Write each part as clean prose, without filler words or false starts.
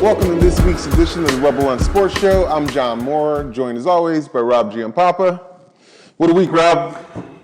Welcome to this week's edition of the Rebel One Sports Show. I'm John Moore, joined as always by Rob Giampapa. What a week, Rob.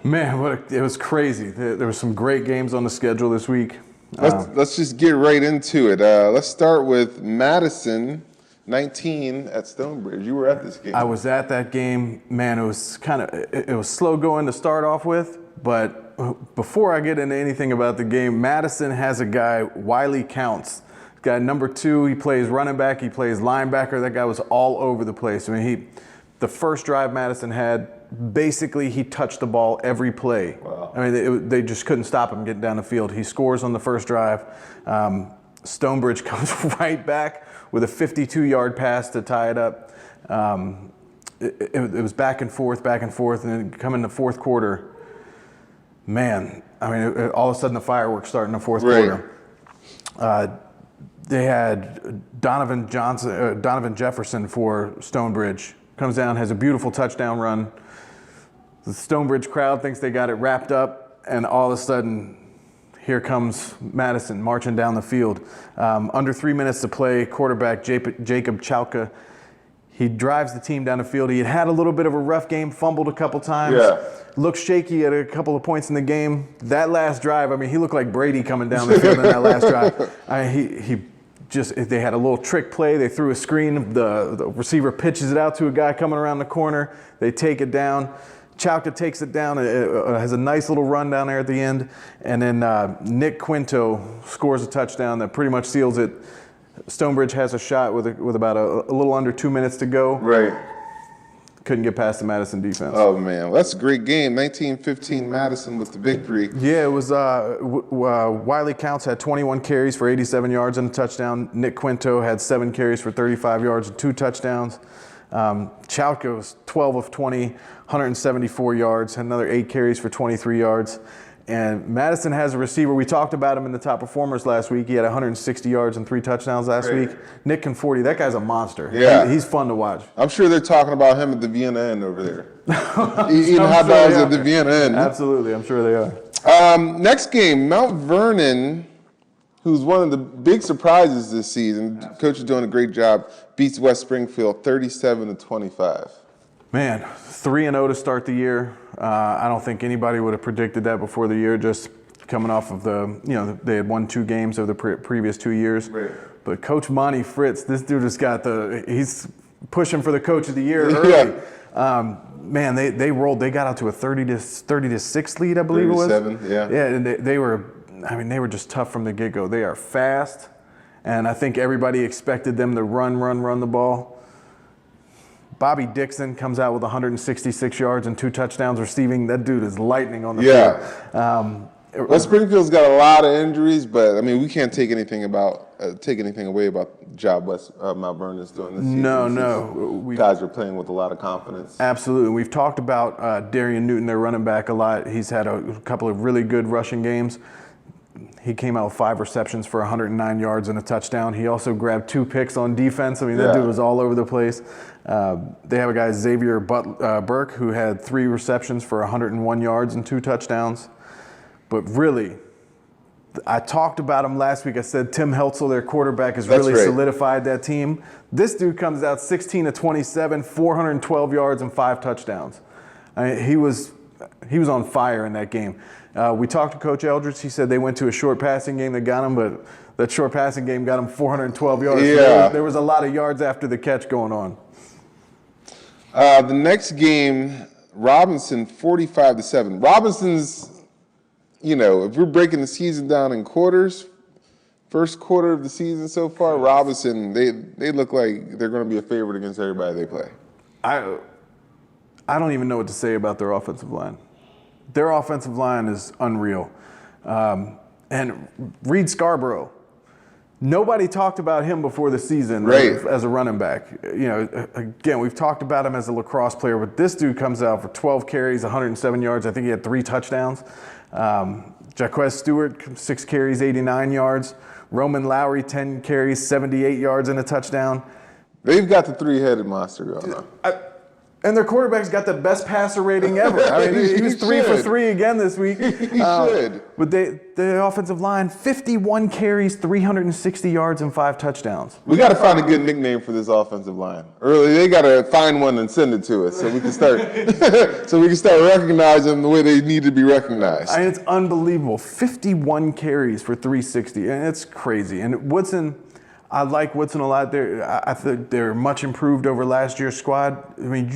Man, it was crazy. There were some great games on the schedule this week. Let's just get right into it. Let's start with Madison 19 at Stonebridge. You were at this game. I was at that game. Man, it was slow going to start off with, but before I get into anything about the game, Madison has a guy, Wiley Counts. Guy number 2, he plays running back, he plays linebacker. That guy was all over the place. I mean, the first drive Madison had, basically he touched the ball every play. Wow. I mean, they just couldn't stop him getting down the field. He scores on the first drive. Stonebridge comes right back with a 52-yard pass to tie it up. It was back and forth, and then come in the fourth quarter. Man, I mean, all of a sudden the fireworks start in the fourth quarter. They had Donovan Jefferson for Stonebridge. Comes down, has a beautiful touchdown run. The Stonebridge crowd thinks they got it wrapped up, and all of a sudden, here comes Madison marching down the field. Under 3 minutes to play, quarterback Jacob Chalka, he drives the team down the field. He had a little bit of a rough game, fumbled a couple times. Yeah. Looked shaky at a couple of points in the game. That last drive, I mean, he looked like Brady coming down the field in that last drive. They had a little trick play. They threw a screen. The receiver pitches it out to a guy coming around the corner. They take it down. Chalka takes it down. Has a nice little run down there at the end. And then Nick Quinto scores a touchdown that pretty much seals it. Stonebridge has a shot with about a little under 2 minutes to go. Right. Couldn't get past the Madison defense. Oh, man. Well, that's a great game. 19-15 Madison with the victory. Yeah, it was Wiley Counts had 21 carries for 87 yards and a touchdown. Nick Quinto had 7 carries for 35 yards and 2 touchdowns. Chalka was 12 of 20, 174 yards, had another 8 carries for 23 yards. And Madison has a receiver. We talked about him in the top performers last week. He had 160 yards and 3 touchdowns last week. Nick Conforti, that guy's a monster. Yeah. He's fun to watch. I'm sure they're talking about him at the Vienna Inn over there. Eating hot dogs at the Vienna Inn. Absolutely, I'm sure they are. Next game, Mount Vernon, who's one of the big surprises this season. Coach is doing a great job. Beats West Springfield 37-25. Man, 3-0 to start the year. I don't think anybody would have predicted that before the year, just coming off of they had won 2 games over the previous 2 years. Right. But Coach Monty Fritz, this dude has got he's pushing for the coach of the year early. Yeah. Man, they rolled. They got out to a 30-6 lead, I believe it was. 37, yeah. Yeah, and they were just tough from the get-go. They are fast, and I think everybody expected them to run the ball. Bobby Dixon comes out with 166 yards and 2 touchdowns receiving. That dude is lightning on the field. West Springfield's got a lot of injuries, but I mean, we can't take anything away about the job Mount Vernon is doing this season. No. Guys are playing with a lot of confidence. Absolutely. We've talked about Darian Newton, their running back, a lot. He's had a couple of really good rushing games. He came out with 5 receptions for 109 yards and a touchdown. He also grabbed 2 picks on defense. I mean, that dude was all over the place. They have a guy, Xavier Burke, who had 3 receptions for 101 yards and 2 touchdowns. But really, I talked about him last week. I said Tim Heltzel, their quarterback, has really solidified that team. This dude comes out 16-27, 412 yards and 5 touchdowns. I mean, he was on fire in that game. We talked to Coach Eldridge. He said they went to a short passing game that got him, but that short passing game got him 412 yards. Yeah. So there was a lot of yards after the catch going on. The next game, Robinson 45-7. Robinson's, if we're breaking the season down in quarters, first quarter of the season so far, Robinson, they look like they're going to be a favorite against everybody they play. I don't even know what to say about their offensive line. Their offensive line is unreal. And Reed Scarborough, nobody talked about him before the season as a running back. Again, we've talked about him as a lacrosse player, but this dude comes out for 12 carries, 107 yards. I think he had 3 touchdowns. Jaquez Stewart, 6 carries, 89 yards. Roman Lowry, 10 carries, 78 yards and a touchdown. They've got the 3-headed monster going on. And their quarterback's got the best passer rating ever. I mean, he was 3 for 3 again this week. He should. But the offensive line, 51 carries, 360 yards, and 5 touchdowns. We got to find a good nickname for this offensive line. Early, they got to find one and send it to us so we can start recognizing them the way they need to be recognized. I mean, it's unbelievable. 51 carries for 360, and it's crazy. And Woodson, I like Woodson a lot. I think they're much improved over last year's squad. I mean,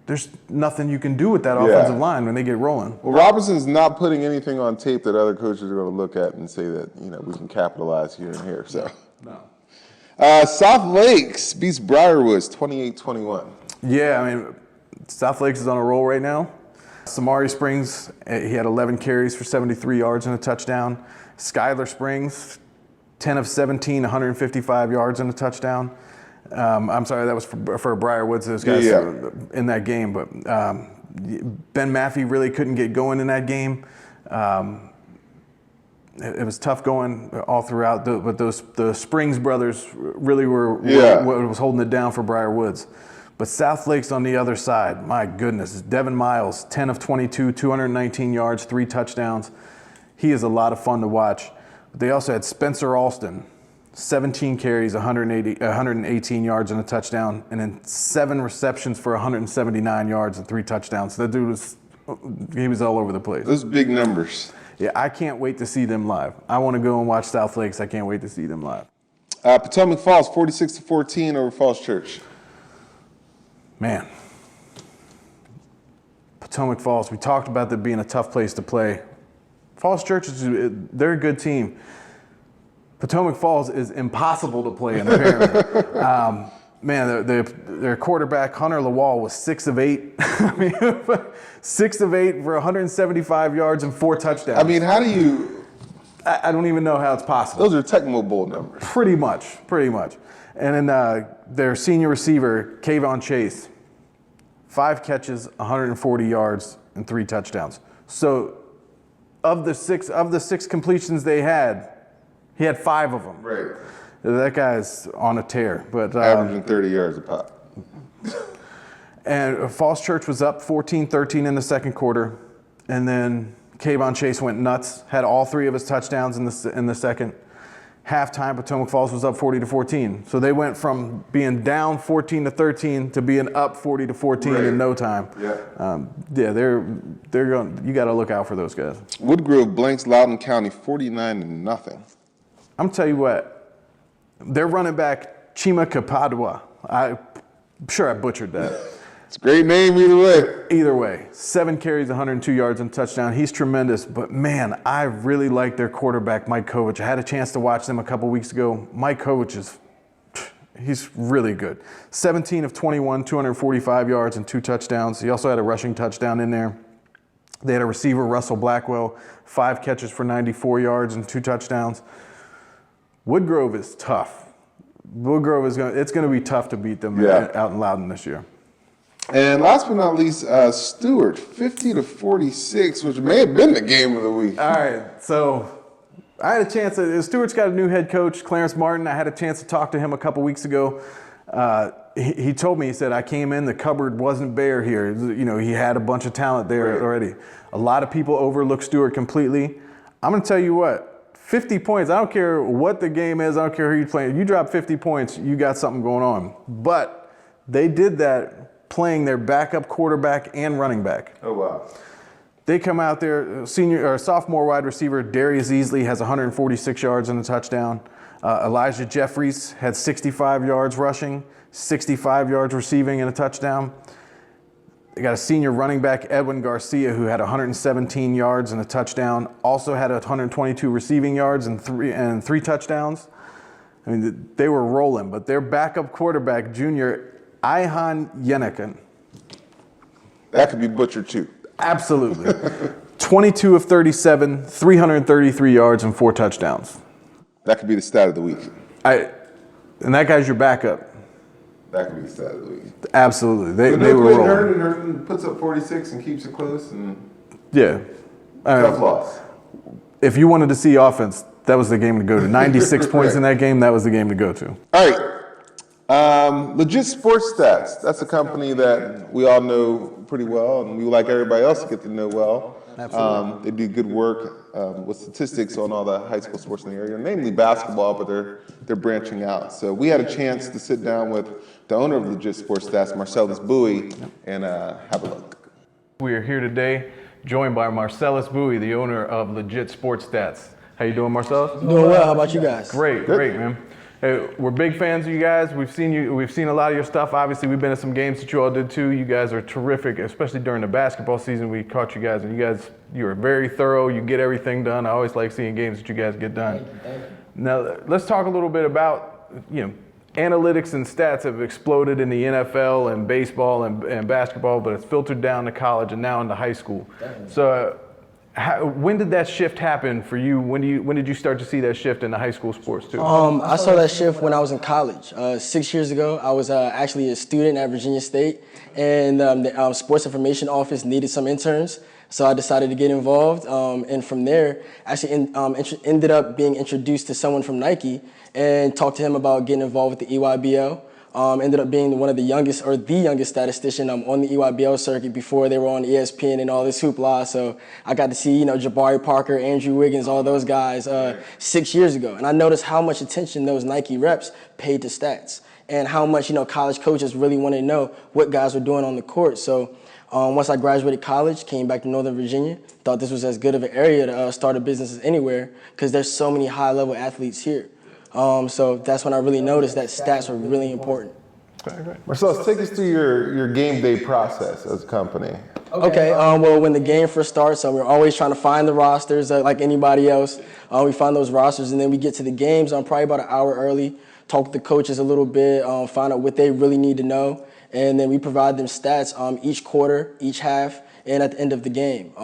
there's nothing you can do with that offensive line when they get rolling. Well, Robinson's not putting anything on tape that other coaches are going to look at and say that, we can capitalize here and here. So, No. South Lakes beats Briarwoods 28-21. Yeah, I mean, South Lakes is on a roll right now. Samari Springs, he had 11 carries for 73 yards and a touchdown. Skylar Springs, 10 of 17, 155 yards and a touchdown. I'm sorry, that was for Briarwoods, those guys in that game. But Ben Maffey really couldn't get going in that game. It was tough going all throughout, but the Springs brothers really were what was holding it down for Briarwoods. But South Lakes on the other side, my goodness, Devin Miles, 10 of 22, 219 yards, 3 touchdowns. He is a lot of fun to watch. They also had Spencer Alston, 17 carries, 118 yards and a touchdown, and then 7 receptions for 179 yards and 3 touchdowns. That dude was all over the place. Those big numbers. Yeah, I can't wait to see them live. I want to go and watch South Lakes. I can't wait to see them live. Potomac Falls, 46-14 over Falls Church. Man, Potomac Falls, we talked about that being a tough place to play. Falls Church, they're a good team. Potomac Falls is impossible to play in, apparently. Man, their quarterback, Hunter Lawal, was 6 of 8. I mean, 6 of 8 for 175 yards and 4 touchdowns. I mean, how do you... I don't even know how it's possible. Those are Tecmo Bowl numbers. Pretty much. And then their senior receiver, Kayvon Chase, 5 catches, 140 yards, and 3 touchdowns. So of the six completions they had, he had 5 of them. Right. That guy's on a tear. But averaging 30 yards a pop. And Falls Church was up 14-13 in the second quarter. And then Kayvon Chase went nuts, had all 3 of his touchdowns in the second. Halftime, Potomac Falls was up 40-14. So they went from being down 14-13 to being up 40-14 in no time. Yeah. They're going. You got to look out for those guys. Woodgrove blanks Loudoun County 49-0. I'm tell you what, their running back Chima Kapadwa. I'm sure I butchered that. It's a great name either way. Either way, 7 carries, 102 yards and touchdown. He's tremendous, but man, I really like their quarterback, Mike Kovich. I had a chance to watch them a couple weeks ago. Mike Kovich he's really good. 17 of 21, 245 yards and 2 touchdowns. He also had a rushing touchdown in there. They had a receiver, Russell Blackwell, 5 catches for 94 yards and 2 touchdowns. Woodgrove is tough. Woodgrove it's going to be tough to beat them out in Loudoun this year. And last but not least, Stewart, 50-46, which may have been the game of the week. All right, so I had a chance. Stewart's got a new head coach, Clarence Martin. I had a chance to talk to him a couple weeks ago. He told me, he said, I came in, the cupboard wasn't bare here. He had a bunch of talent there already. A lot of people overlook Stewart completely. I'm going to tell you what, 50 points, I don't care what the game is, I don't care who you're playing. You drop 50 points, you got something going on. But they did that playing their backup quarterback and running back. Oh, wow. They come out there, sophomore wide receiver Darius Easley has 146 yards and a touchdown. Elijah Jeffries had 65 yards rushing, 65 yards receiving and a touchdown. They got a senior running back, Edwin Garcia, who had 117 yards and a touchdown. Also had 122 receiving yards and three touchdowns. I mean, they were rolling, but their backup quarterback, junior Ihan Yeneken. That could be butchered too. Absolutely. 22 of 37, 333 yards and 4 touchdowns. That could be the stat of the week. And that guy's your backup. That could be the stat of the week. Absolutely. They were rolling. Herndon puts up 46 and keeps it close. Yeah. Tough loss. If you wanted to see offense, that was the game to go to. 96 points in that game, that was the game to go to. All right. Legit Sports Stats. That's a company that we all know pretty well, and we would like everybody else to get to know well. Absolutely. They do good work with statistics on all the high school sports in the area, namely basketball, but they're branching out. So we had a chance to sit down with the owner of Legit Sports Stats, Marcellus Bowie, and have a look. We are here today, joined by Marcellus Bowie, the owner of Legit Sports Stats. How you doing, Marcellus? Doing well. How about you guys? Great, man. Hey, we're big fans of you guys. We've seen a lot of your stuff. Obviously, we've been at some games that you all did too. You guys are terrific, especially during the basketball season. We caught you guys, and you are very thorough. You get everything done. I always like seeing games that you guys get done. Thank you. Now, let's talk a little bit about, analytics and stats have exploded in the NFL and baseball and basketball, but it's filtered down to college and now into high school. Definitely. So, when did that shift happen for you? When did you start to see that shift in the high school sports too? I saw that shift when I was in college. 6 years ago, I was actually a student at Virginia State, and the sports information office needed some interns. So I decided to get involved, and from there, actually ended up being introduced to someone from Nike and talked to him about getting involved with the EYBL. Ended up being one of the youngest statistician on the EYBL circuit before they were on ESPN and all this hoopla. So I got to see, Jabari Parker, Andrew Wiggins, all those guys 6 years ago. And I noticed how much attention those Nike reps paid to stats and how much, college coaches really wanted to know what guys were doing on the court. So once I graduated college, came back to Northern Virginia, thought this was as good of an area to start a business as anywhere because there's so many high-level athletes here. So that's when I really noticed that stats were really important. Marcellus, take us through your game day process as a company. Okay, well, when the game first starts, we're always trying to find the rosters like anybody else. We find those rosters, and then we get to the games probably about an hour early, talk with the coaches a little bit, find out what they really need to know, and then we provide them stats each quarter, each half, and at the end of the game.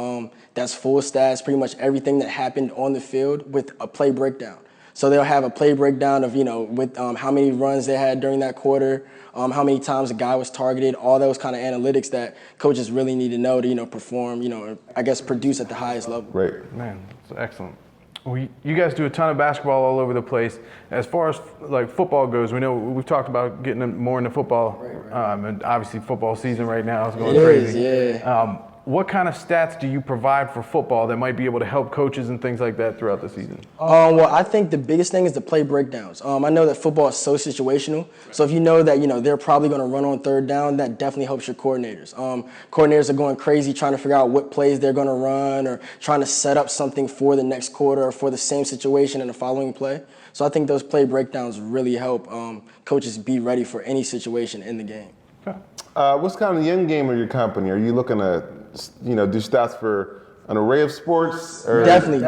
That's full stats, pretty much everything that happened on the field with a play breakdown. So they'll have a play breakdown of, with how many runs they had during that quarter, how many times a guy was targeted, all those kind of analytics that coaches really need to know to, perform, produce at the highest level. Right. Man, that's excellent. Well, you guys do a ton of basketball all over the place. As far as like football goes, we know we've talked about getting more into football. Right. And obviously football season right now is going crazy. Yeah. What kind of stats do you provide for football that might be able to help coaches and things like that throughout the season? Well, I think the biggest thing is the play breakdowns. I know that football is so situational. So if you know that, they're probably going to run on third down, that definitely helps your coordinators. Coordinators are going crazy trying to figure out what plays they're going to run or trying to set up something for the next quarter or for the same situation in the following play. So I think those play breakdowns really help coaches be ready for any situation in the game. Okay. What's kind of the end game of your company? Are you looking to, do stats for an array of sports? Or? Definitely.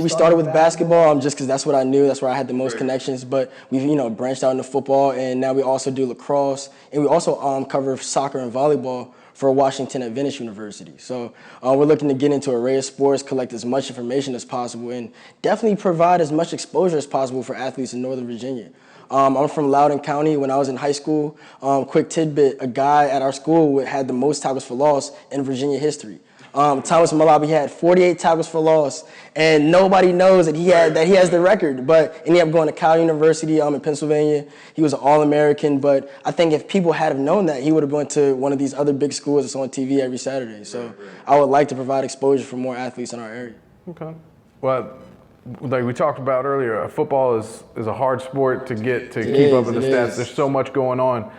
We started with basketball just because that's what I knew. That's where I had the most connections. But we've, branched out into football, and now we also do lacrosse. And we also cover soccer and volleyball for Washington Adventist University. So we're looking to get into an array of sports, collect as much information as possible, and definitely provide as much exposure as possible for athletes in Northern Virginia. I'm from Loudoun County. When I was in high school, quick tidbit, a guy at our school had the most tackles for loss in Virginia history. Thomas Malabi had 48 tackles for loss, and nobody knows that he has the record. But ended up going to Cal University in Pennsylvania. He was an All-American, but I think if people had have known that, he would have gone to one of these other big schools that's on TV every Saturday. So I would like to provide exposure for more athletes in our area. Okay. Well, like we talked about earlier, football is a hard sport to keep up with the stats. There's so much going on.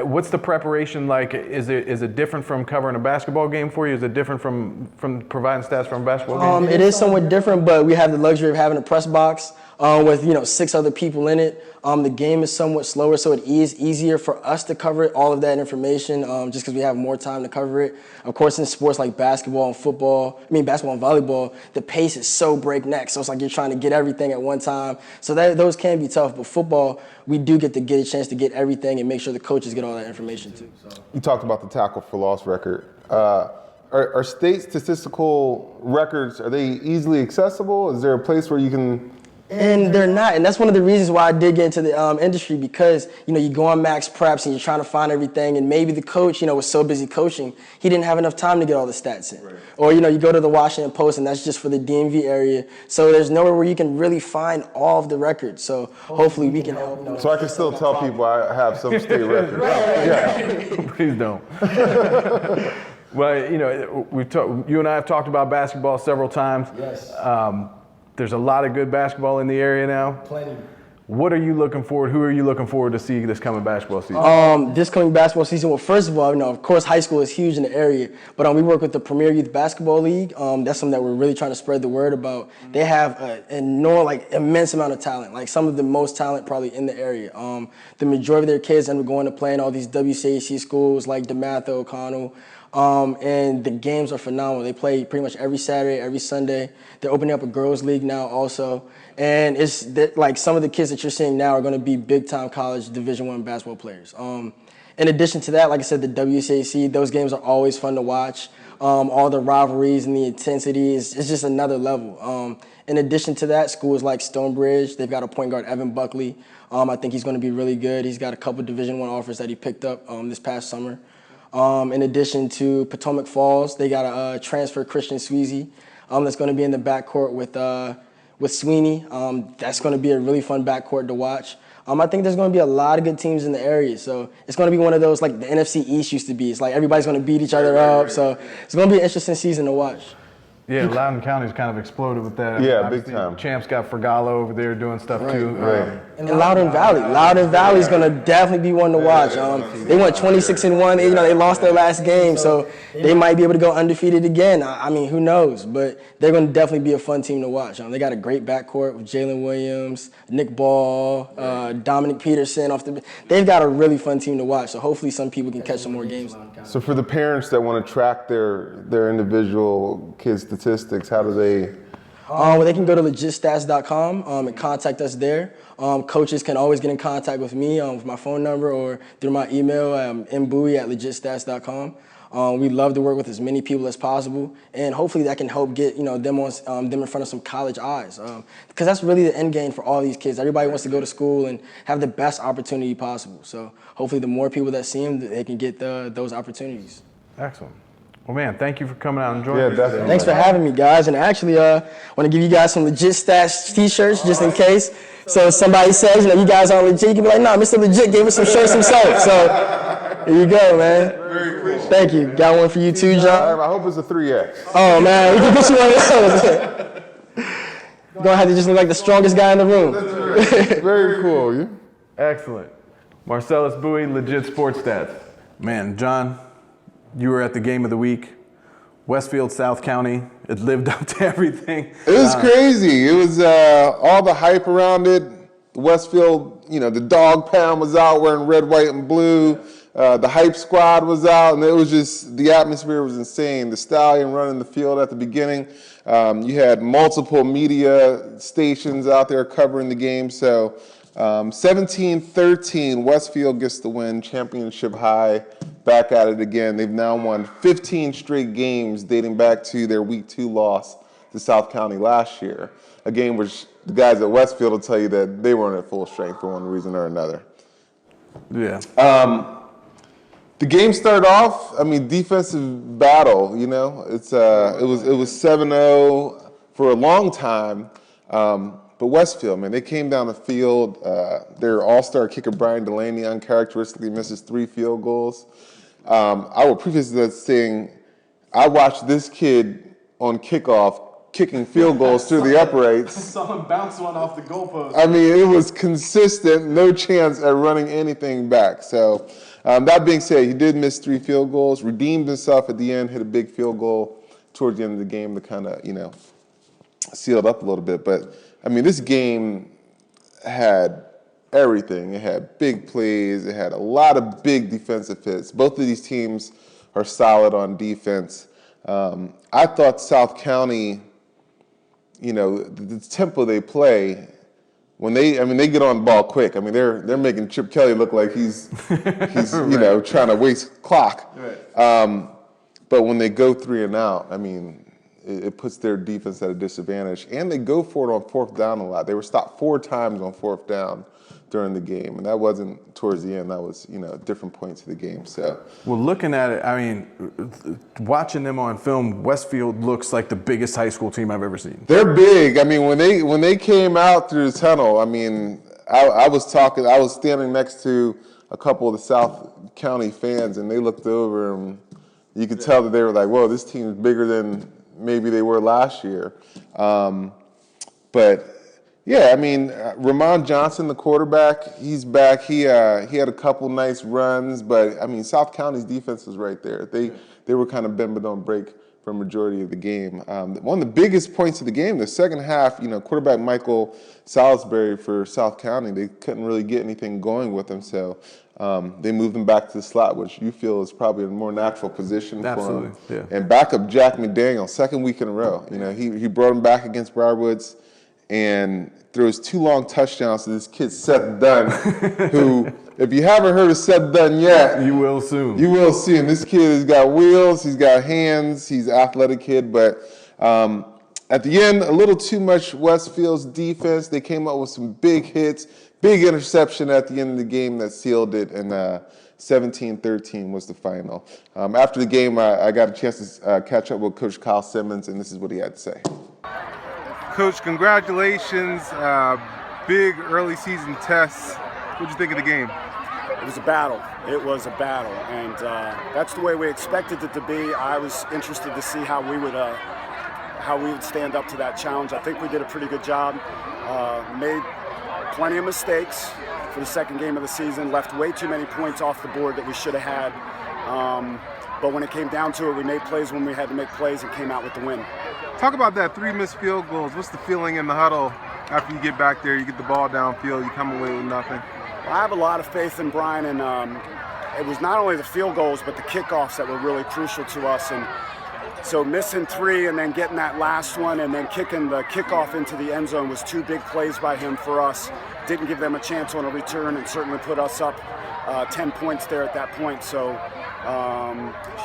What's the preparation like? Is it different from covering a basketball game for you? Is it different from providing stats from a basketball game? It is somewhat different, but we have the luxury of having a press box with 6 other people in it. The game is somewhat slower, so it is easier for us to cover all of that information just because we have more time to cover it. Of course, in sports like basketball and volleyball, the pace is so breakneck. So it's like you're trying to get everything at one time. So those can be tough. But football, we do get a chance to get everything and make sure the coaches get all that information too. So. You talked about the tackle for loss record. Are state statistical records, are they easily accessible? Is there a place where you can And they're not, and that's one of the reasons why I did get into the industry, because you go on Max Preps and you're trying to find everything, and maybe the coach was so busy coaching he didn't have enough time to get all the stats in. Right. Or you go to the Washington Post and that's just for the DMV area, so there's nowhere where you can really find all of the records. So hopefully we can help. So I can still tell people I have some state records. Yeah, please don't. Well, you and I have talked about basketball several times. Yes. There's a lot of good basketball in the area now. Plenty. What are you looking forward? Who are you looking forward to see this coming basketball season? This coming basketball season, well, first of all, of course, high school is huge in the area, but we work with the Premier Youth Basketball League. That's something that we're really trying to spread the word about. They have an immense amount of talent, like some of the most talent probably in the area. The majority of their kids end up going to play in all these WCAC schools like DeMatha, O'Connell. And the games are phenomenal. They play pretty much every Saturday, every Sunday. They're opening up a girls' league now also. And it's like some of the kids that you're seeing now are going to be big-time college Division I basketball players. In addition to that, like I said, the WCAC, those games are always fun to watch. All the rivalries and the intensity is just another level. In addition to that, schools like Stonebridge, they've got a point guard, Evan Buckley. I think he's going to be really good. He's got a couple Division I offers that he picked up this past summer. In addition to Potomac Falls, they got a transfer, Christian Sweezy, that's going to be in the backcourt with Sweeney. That's going to be a really fun backcourt to watch. I think there's going to be a lot of good teams in the area, so it's going to be one of those like the NFC East used to be. It's like everybody's going to beat each other up, so it's going to be an interesting season to watch. Yeah, Loudoun County's kind of exploded with that. Yeah, big time. Champs got Fergalo over there doing stuff too. Right. And Loudoun Valley is going to definitely be one to watch. They went 26-1. They lost their last game, so they might be able to go undefeated again. I mean, who knows? But they're going to definitely be a fun team to watch. They got a great backcourt with Jalen Williams, Nick Ball, Dominic Peterson. They've got a really fun team to watch. So hopefully some people can catch some more games. So for the parents that want to track their individual kids' statistics, how do they? Well, they can go to legitstats.com and contact us there. Coaches can always get in contact with me with my phone number or through my email, mbui@legitstats.com. We love to work with as many people as possible, and hopefully that can help get them in front of some college eyes. Because that's really the end game for all these kids. Everybody wants to go to school and have the best opportunity possible. So hopefully the more people that see them, they can get those opportunities. Excellent. Well, man, thank you for coming out and joining us. Definitely. Thanks for having me, guys. And actually, I want to give you guys some Legit Stats t-shirts just in case. So if somebody says, you guys aren't legit, you can be like, nah, Mr. Legit gave us some shirts himself. So here you go, man. Very appreciative. Thank you. Got one for you too, John? I hope it's a 3X. Oh, man, we can get you one of those. You're going to have to just look like the strongest guy in the room. Very cool. Yeah. Excellent. Marcellus Bowie, Legit Sports Stats. Man, John, you were at the game of the week. Westfield, South County. It lived up to everything. It was crazy. It was all the hype around it. Westfield, the dog pound was out wearing red, white, and blue. The hype squad was out, and it was just, the atmosphere was insane. The Stallion running the field at the beginning. You had multiple media stations out there covering the game. So 17-13, Westfield gets the win, championship high, back at it again. They've now won 15 straight games dating back to their Week 2 loss to South County last year, a game which the guys at Westfield will tell you that they weren't at full strength for one reason or another. Yeah. The game started off, defensive battle, it was 7-0 for a long time. But Westfield, man, they came down the field. Their all-star kicker, Brian Delaney, uncharacteristically misses 3 field goals. I will preface that saying I watched this kid on kickoff kicking field goals through the uprights. I saw him bounce one off the goalpost. It was consistent, no chance at running anything back. So that being said, he did miss 3 field goals, redeemed himself at the end, hit a big field goal towards the end of the game to kind of, sealed up a little bit. But this game had everything. It had big plays. It had a lot of big defensive hits. Both of these teams are solid on defense. I thought South County, the tempo they play, when they get on the ball quick. They're making Chip Kelly look like he's right. Trying to waste clock. Right. But when they go 3 and out, it puts their defense at a disadvantage. And they go for it on fourth down a lot. They were stopped 4 times on fourth down during the game, and that wasn't towards the end. That was, different points of the game. So, well, looking at it, I mean, watching them on film, Westfield looks like the biggest high school team I've ever seen. They're big. I mean, when they came out through the tunnel, I mean, I was standing next to a couple of the South County fans, and they looked over, and you could tell that they were like, "Whoa, this team is bigger than maybe they were last year." But yeah, I mean, Ramon Johnson, the quarterback, he's back. He had a couple nice runs, but I mean, South County's defense is right there. They were kind of bend but don't break for a majority of the game. One of the biggest points of the game, the second half, quarterback Michael Salisbury for South County, they couldn't really get anything going with him, so they moved him back to the slot, which you feel is probably a more natural position for him. Absolutely, yeah. And backup Jack McDaniel, second week in a row. He brought him back against Briarwoods and throws 2 long touchdowns to this kid Seth Dunn, who, if you haven't heard of Seth Dunn yet, You will soon. you will see him. This kid has got wheels, he's got hands, he's an athletic kid, but at the end, a little too much Westfield's defense. They came up with some big hits, big interception at the end of the game that sealed it, and 17-13 was the final. After the game, I got a chance to catch up with Coach Kyle Simmons, and this is what he had to say. Coach, congratulations. Big early season tests. What'd you think of the game? It was a battle. It was a battle, and that's the way we expected it to be. I was interested to see how we would stand up to that challenge. I think we did a pretty good job. Made plenty of mistakes for the second game of the season. Left way too many points off the board that we should have had. But when it came down to it, we made plays when we had to make plays and came out with the win. Talk about that 3 missed field goals. What's the feeling in the huddle after you get back there, you get the ball downfield, you come away with nothing? Well, I have a lot of faith in Brian, and it was not only the field goals, but the kickoffs that were really crucial to us. And so missing 3 and then getting that last one and then kicking the kickoff into the end zone was 2 big plays by him for us. Didn't give them a chance on a return and certainly put us up 10 points there at that point. So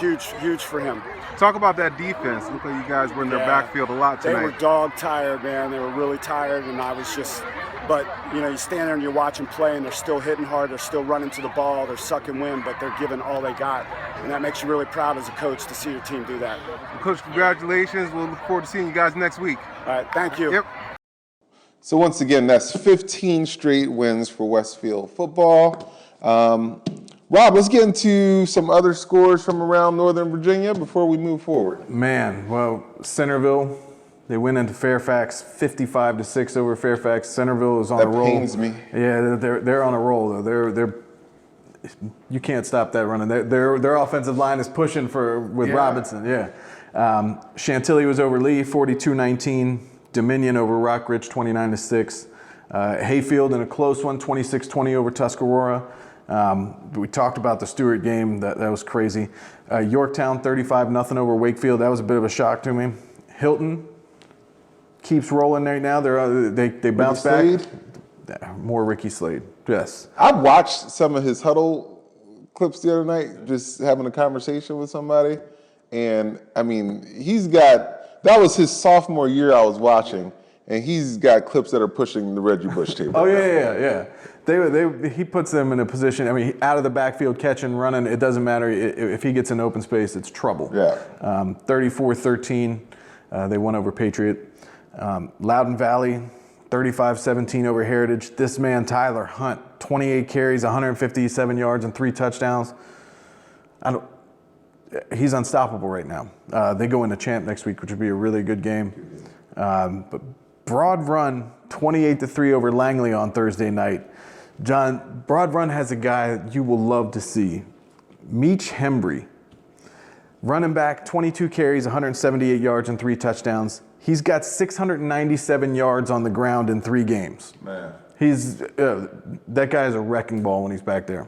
huge for him. Talk about that defense. Looked like you guys were in their backfield a lot tonight. They were dog tired, man. They were really tired, and I was just, but you stand there and you watch them play, and they're still hitting hard. They're still running to the ball. They're sucking wind, but they're giving all they got, and that makes you really proud as a coach to see your team do that. Well, Coach, congratulations. We'll look forward to seeing you guys next week. All right, thank you. Yep. So once again, that's 15 straight wins for Westfield football. Rob, let's get into some other scores from around Northern Virginia before we move forward. Man, well, Centerville, they went into Fairfax 55-6 over Fairfax. Centerville is on a roll. That pains me. Yeah, they're on a roll though. They're you can't stop that running. Their offensive line is pushing with Robinson. Yeah. Chantilly was over Lee 42-19. Dominion over Rockridge 29-6. Hayfield in a close one 26-20 over Tuscarora. We talked about the Stewart game. That was crazy. Yorktown 35-0 over Wakefield. That was a bit of a shock to me. Hilton keeps rolling right now. They bounce back. More Ricky Slade. Yes. I watched some of his huddle clips the other night, just having a conversation with somebody, and I mean, that was his sophomore year I was watching, and he's got clips that are pushing the Reggie Bush table. Oh yeah. He puts them in a position. I mean, out of the backfield, catching, running. It doesn't matter if he gets in open space. It's trouble. Yeah. 34-13, they won over Patriot. Loudoun Valley, 35-17 over Heritage. This man Tyler Hunt, 28 carries, 157 yards, and 3 touchdowns. He's unstoppable right now. They go into champ next week, which would be a really good game. But Broad Run, 28-3 over Langley on Thursday night. John, Broad Run has a guy you will love to see. Meech Hembry, running back, 22 carries, 178 yards, and 3 touchdowns. He's got 697 yards on the ground in 3 games. Man. That guy is a wrecking ball when he's back there.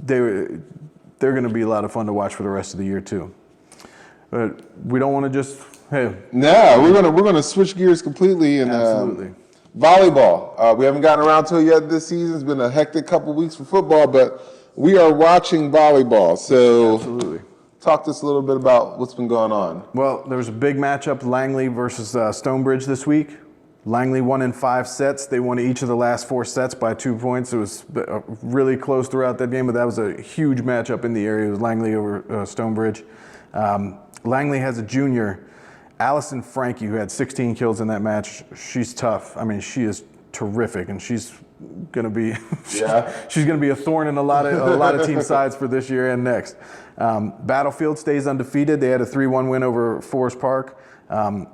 They're going to be a lot of fun to watch for the rest of the year too. But we don't want to just we're gonna switch gears completely and absolutely. Volleyball. We haven't gotten around to it yet this season. It's been a hectic couple weeks for football, but we are watching volleyball. So Absolutely. talk to us a little bit about what's been going on. Well, there was a big matchup, Langley versus Stonebridge this week. Langley won in 5 sets. They won each of the last 4 sets by 2 points. It was really close throughout that game, but that was a huge matchup in the area. It was Langley over Stonebridge. Langley has a junior, Allison Frankie, who had 16 kills in that match. She's tough. I mean, she is terrific, and she's going to be she's going to be a thorn in a lot of team sides for this year and next. Battlefield stays undefeated. They had a 3-1 win over Forest Park.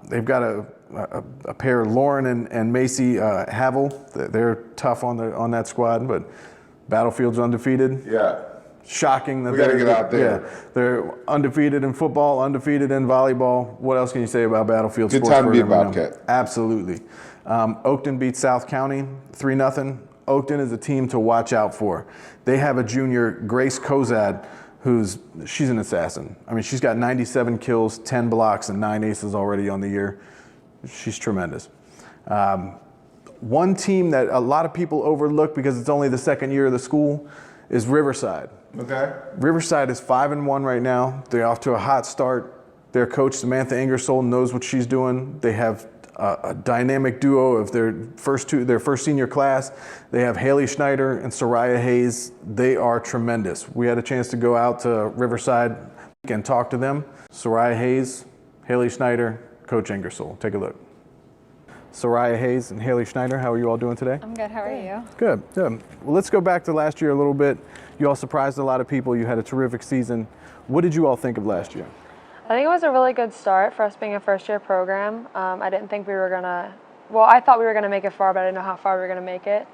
They've got a pair, Lauren and Macy Havel. They're tough on that squad, but Battlefield's undefeated. Yeah. Shocking that We got to get out there. Yeah, they're undefeated in football, undefeated in volleyball. What else can you say about Battlefield Good sports time to be a program right now? Bobcat. Absolutely. Oakton beat South County 3-0. Oakton is a team to watch out for. They have a junior, Grace Kozad, she's an assassin. I mean, she's got 97 kills, 10 blocks, and 9 aces already on the year. She's tremendous. One team that a lot of people overlook because it's only the second year of the school is Riverside. Okay. Riverside is 5-1 right now. They're off to a hot start. Their coach, Samantha Ingersoll, knows what she's doing. They have a dynamic duo of their first senior class. They have Haley Schneider and Soraya Hayes. They are tremendous. We had a chance to go out to Riverside and talk to them. Soraya Hayes, Haley Schneider, Coach Ingersoll. Take a look. Soraya Hayes and Haley Schneider, how are you all doing today? I'm good. How are you? Good. Well, let's go back to last year a little bit. You all surprised a lot of people. You had a terrific season. What did you all think of last year? I think it was a really good start for us being a first-year program. I didn't think we were going to – well, I thought we were going to make it far, but I didn't know how far we were going to make it.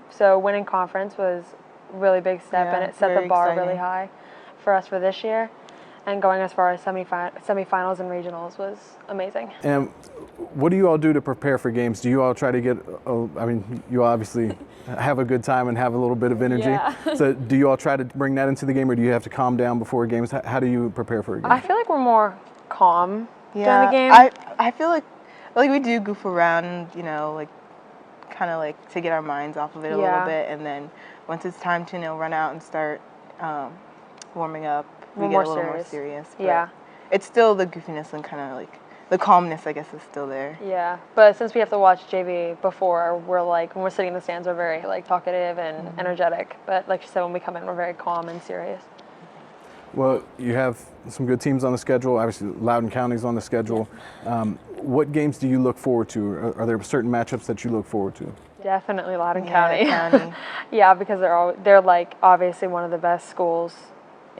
So winning conference was a really big step, and it set the bar really high for us for this year. And going as far as semifinals and regionals was amazing. And what do you all do to prepare for games? Do you all try to get, I mean, you obviously have a good time and have a little bit of energy. Yeah. So do you all try to bring that into the game, or do you have to calm down before games? How do you prepare for a game? I feel like we're more calm during the game. I feel like we do goof around, you know, like kind of like to get our minds off of it a little bit, and then once it's time to, you know, run out and start warming up, we get a little more serious. But yeah. It's still the goofiness and kind of like the calmness, I guess, is still there. Yeah, but since we have to watch JV before, we're like, when we're sitting in the stands, we're very like talkative and energetic. But like you said, when we come in, we're very calm and serious. Well, you have some good teams on the schedule. Obviously, Loudoun County's on the schedule. What games do you look forward to? Are there certain matchups that you look forward to? Definitely Loudoun County. County. Yeah, because they're like obviously one of the best schools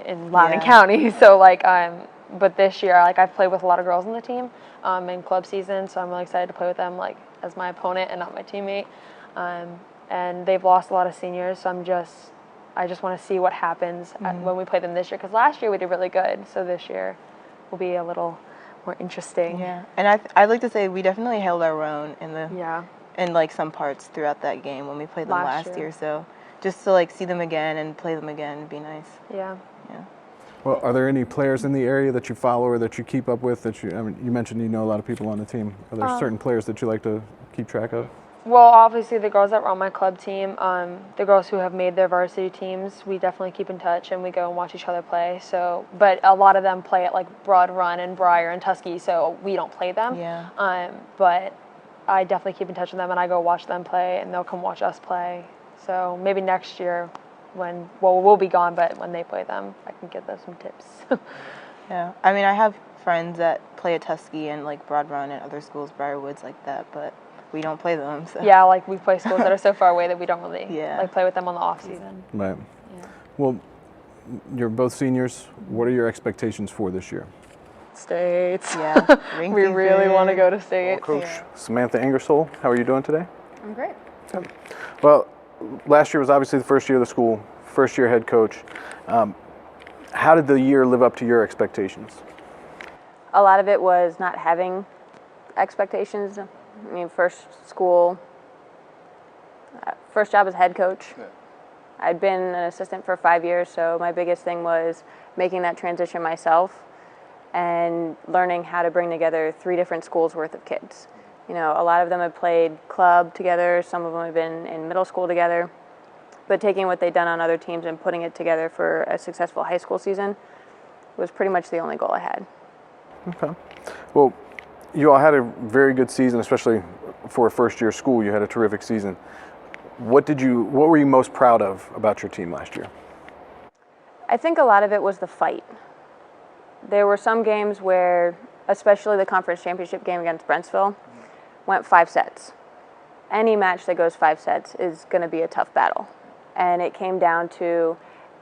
in Loudoun County. So like but this year, like I've played with a lot of girls on the team in club season, so I'm really excited to play with them like as my opponent and not my teammate. And they've lost a lot of seniors, so I just want to see what happens when we play them this year. Because last year we did really good, so this year will be a little more interesting. Yeah, and I'd like to say we definitely held our own in like some parts throughout that game when we played them last year. So just to like see them again and play them again would be nice. Yeah. Yeah. Well, are there any players in the area that you follow or that you keep up with? I mean, you mentioned you know a lot of people on the team. Are there certain players that you like to keep track of? Well, obviously the girls that were on my club team, the girls who have made their varsity teams, we definitely keep in touch and we go and watch each other play. So, but a lot of them play at like Broad Run and Briar and Tuskegee, so we don't play them. Yeah. But I definitely keep in touch with them and I go watch them play and they'll come watch us play. So maybe next year we'll be gone, but when they play them, I can give them some tips. Yeah. I mean, I have friends that play at Tuskegee and like Broad Run and other schools, Briarwoods like that, but we don't play them. So. Yeah, like we play schools that are so far away that we don't really like play with them on the off season. Right. Yeah. Well, you're both seniors. What are your expectations for this year? States. Yeah. We really want to go to States. Coach Samantha Ingersoll, how are you doing today? I'm great. Well, last year was obviously the first year of the school, first year head coach. How did the year live up to your expectations? A lot of it was not having expectations. I mean, first job as head coach. Yeah. I'd been an assistant for 5 years, so my biggest thing was making that transition myself and learning how to bring together 3 different schools worth of kids. You know, a lot of them had played club together, some of them had been in middle school together, but taking what they'd done on other teams and putting it together for a successful high school season was pretty much the only goal I had. Okay. Well, you all had a very good season, especially for a first-year school. You had a terrific season. What were you most proud of about your team last year? I think a lot of it was the fight. There were some games where, especially the conference championship game against Brentsville, went 5 sets. Any match that goes 5 sets is going to be a tough battle. And it came down to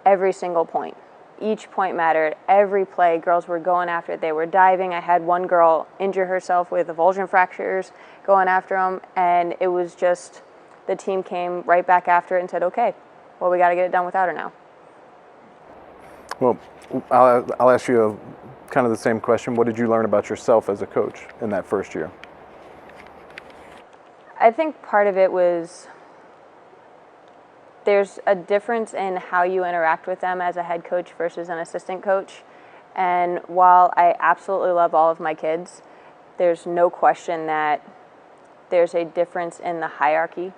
every single point. Each point mattered. Every play, girls were going after it. They were diving. I had one girl injure herself with avulsion fractures going after them. And it was just, the team came right back after it and said, okay, well, we got to get it done without her now. Well, I'll ask you kind of the same question. What did you learn about yourself as a coach in that first year? I think part of it was there's a difference in how you interact with them as a head coach versus an assistant coach. And while I absolutely love all of my kids, there's no question that there's a difference in the hierarchy.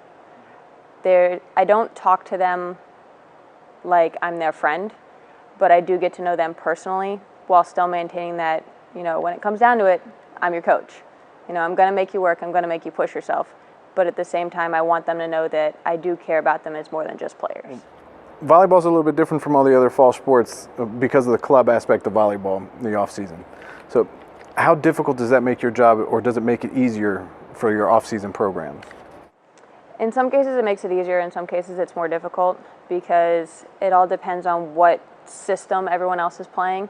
I don't talk to them like I'm their friend, but I do get to know them personally while still maintaining that, when it comes down to it, I'm your coach. I'm going to make you work, I'm going to make you push yourself. But at the same time, I want them to know that I do care about them as more than just players. Volleyball's a little bit different from all the other fall sports because of the club aspect of volleyball in the off-season. So how difficult does that make your job, or does it make it easier for your off-season programs? In some cases, it makes it easier. In some cases, it's more difficult because it all depends on what system everyone else is playing.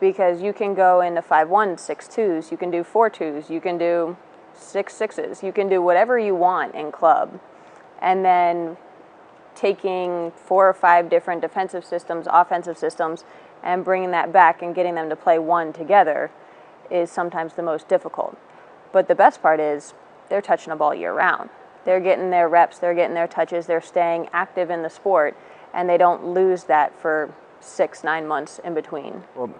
Because you can go into 5-1, 6-2s, you can do 4-2s, you can do 6-6s, you can do whatever you want in club. And then taking 4 or 5 different defensive systems, offensive systems, and bringing that back and getting them to play one together is sometimes the most difficult. But the best part is they're touching a ball year round. They're getting their reps, they're getting their touches, they're staying active in the sport, and they don't lose that for 6-9 months in between. Well,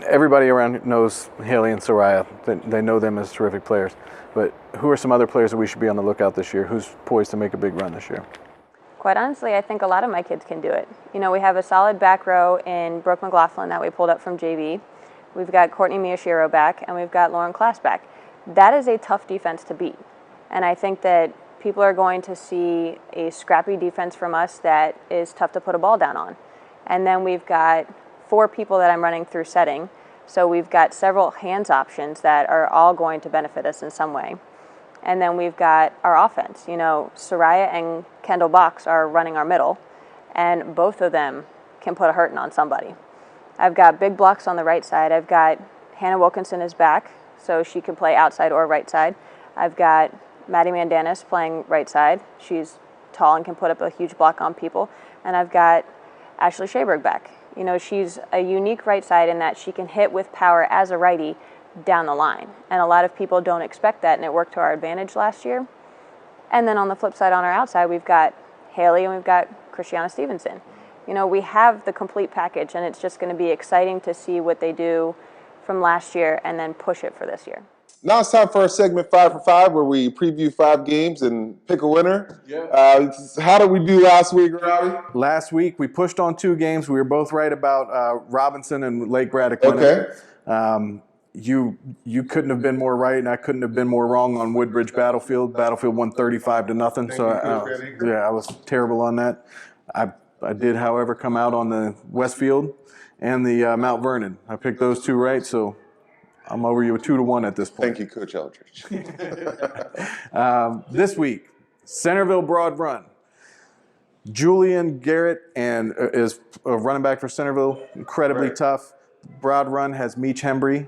everybody around knows Haley and Soraya. They know them as terrific players. But who are some other players that we should be on the lookout this year? Who's poised to make a big run this year? Quite honestly, I think a lot of my kids can do it. We have a solid back row in Brooke McLaughlin that we pulled up from JV. We've got Courtney Miyashiro back, and we've got Lauren Klass back. That is a tough defense to beat. And I think that people are going to see a scrappy defense from us that is tough to put a ball down on. And then we've got 4 people that I'm running through setting. So we've got several hands options that are all going to benefit us in some way. And then we've got our offense. Soraya and Kendall Box are running our middle, and both of them can put a hurting on somebody. I've got big blocks on the right side. I've got Hannah Wilkinson is back, so she can play outside or right side. I've got Maddie Mandanis playing right side. She's tall and can put up a huge block on people. And I've got Ashley Shaberg back. She's a unique right side in that she can hit with power as a righty down the line. And a lot of people don't expect that, and it worked to our advantage last year. And then on the flip side, on our outside, we've got Haley and we've got Christiana Stevenson. We have the complete package, and it's just going to be exciting to see what they do from last year and then push it for this year. Now it's time for our segment 5 for 5, where we preview 5 games and pick a winner. Yeah. How did we do last week, Robbie? Last week, we pushed on 2 games. We were both right about Robinson and Lake Braddock winning. Okay. You couldn't have been more right, and I couldn't have been more wrong on Woodbridge Battlefield. Battlefield won 35-0. So I was terrible on that. I did, however, come out on the Westfield and the Mount Vernon. I picked those 2 right, so I'm over you 2-1 at this point. Thank you, Coach Eldridge. This week, Centerville Broad Run. Julian Garrett is a running back for Centerville, incredibly tough. Broad Run has Meech Hembry.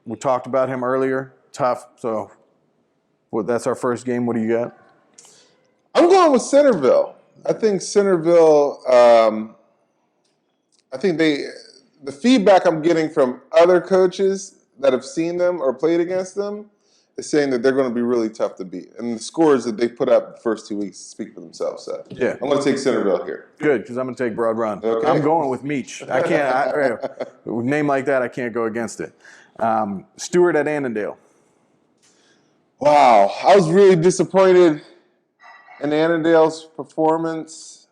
We talked about him earlier. Tough. So that's our first game. What do you got? I'm going with Centerville. I think Centerville, the feedback I'm getting from other coaches that have seen them or played against them is saying that they're going to be really tough to beat. And the scores that they put up the first 2 weeks speak for themselves. So yeah. I'm going to take Centerville here. Good, because I'm going to take Broad Run. Okay. I'm going with Meech. I can't. With a name like that, I can't go against it. Stewart at Annandale. Wow. I was really disappointed in Annandale's performance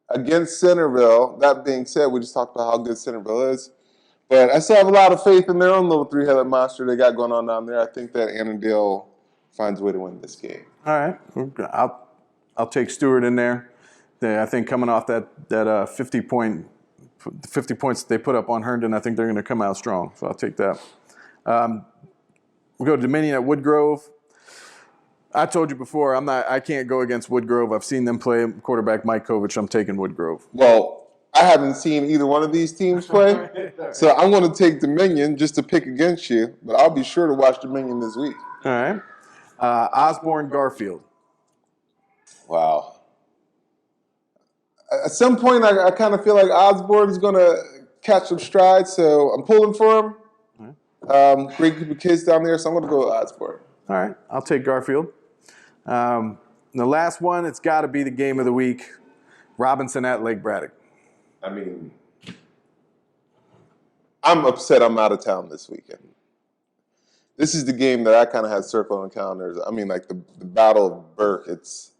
against Centerville. That being said, we just talked about how good Centerville is. But I still have a lot of faith in their own little three-headed monster they got going on down there. I think that Annandale finds a way to win this game. All right, I'll take Stewart in there. I think coming off that 50 points that they put up on Herndon, I think they're going to come out strong. So I'll take that. We'll go to Dominion at Woodgrove. I told you before, I can't go against Woodgrove. I've seen them play quarterback Mike Kovich. I'm taking Woodgrove. Well, I haven't seen either one of these teams play, so I'm going to take Dominion just to pick against you, but I'll be sure to watch Dominion this week. All right. Osborne Garfield. Wow. At some point, I kind of feel like Osborne is going to catch some stride, so I'm pulling for him. Great group of kids down there, so I'm going to go with Osborne. All right. I'll take Garfield. The last one, it's got to be the game of the week. Robinson at Lake Braddock. I mean, I'm upset I'm out of town this weekend. This is the game that I kind of had circled on calendars. I mean, like the Battle of Burke. It's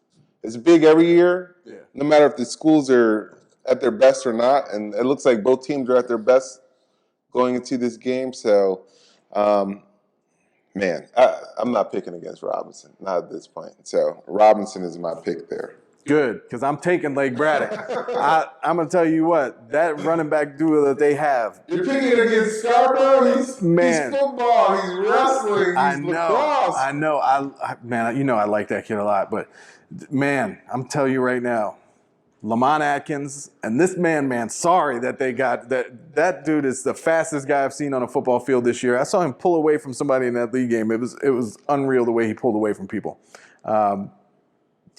big every year, no matter if the schools are at their best or not. And it looks like both teams are at their best going into this game. So, man, I'm not picking against Robinson, not at this point. So Robinson is my pick there. Good, because I'm taking Lake Braddock. I'm going to tell you what, that running back duo that they have. You're picking against Scarborough? He's football, he's wrestling, he's lacrosse. I know. I like that kid a lot. But, man, I'm telling you right now, Lamont Atkins and this man, sorry that they got – that dude is the fastest guy I've seen on a football field this year. I saw him pull away from somebody in that league game. It was unreal the way he pulled away from people.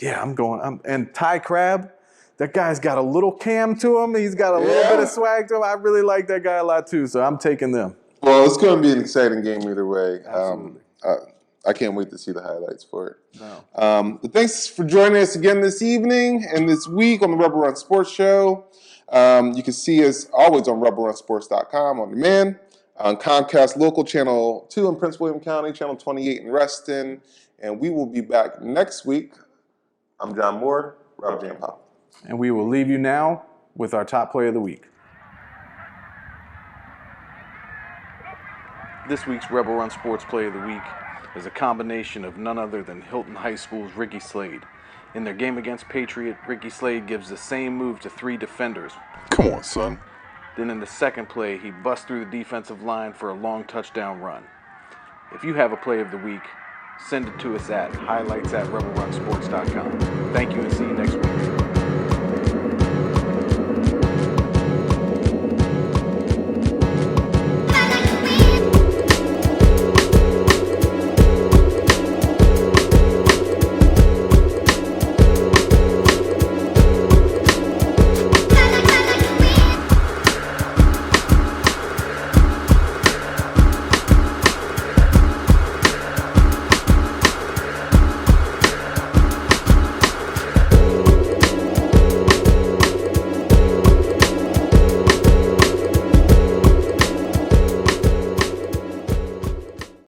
Yeah, I'm going. And Ty Crabb, that guy's got a little cam to him. He's got a little bit of swag to him. I really like that guy a lot too, so I'm taking them. Well, it's going to be an exciting game either way. Absolutely. I can't wait to see the highlights for it. No. But thanks for joining us again this evening and this week on the Rebel Run Sports Show. You can see us always on RebelRunSports.com on demand, on Comcast Local Channel 2 in Prince William County, Channel 28 in Reston, and we will be back next week. I'm John Moore, Rob Jan Pop. And we will leave you now with our top play of the week. This week's Rebel Run Sports Play of the Week is a combination of none other than Hilton High School's Ricky Slade. In their game against Patriot, Ricky Slade gives the same move to 3 defenders. Come on, son. Then in the second play, he busts through the defensive line for a long touchdown run. If you have a play of the week, send it to us at highlights@rebelrunsports.com. Thank you and see you next week.